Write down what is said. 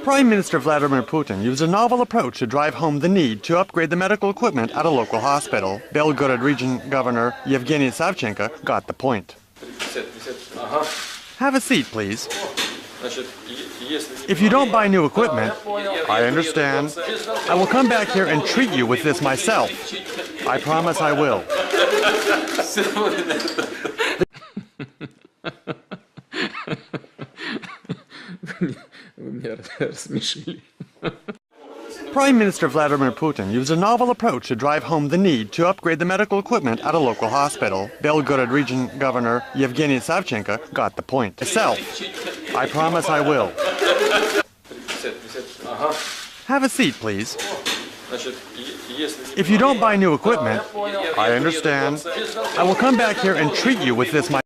Prime Minister Vladimir Putin used a novel approach to drive home the need to upgrade the medical equipment at a local hospital. Belgorod Region Governor Yevgeny Savchenko got the point. Have a seat, please. If you don't buy new equipment, I understand. I will come back here and treat you with this myself. I promise I will. Prime Minister Vladimir Putin used a novel approach to drive home the need to upgrade the medical equipment at a local hospital. Belgorod Region Governor Yevgeny Savchenko got the point. Myself. I promise I will. Have a seat, please. If you don't buy new equipment, I understand. I will come back here and treat you with this myself.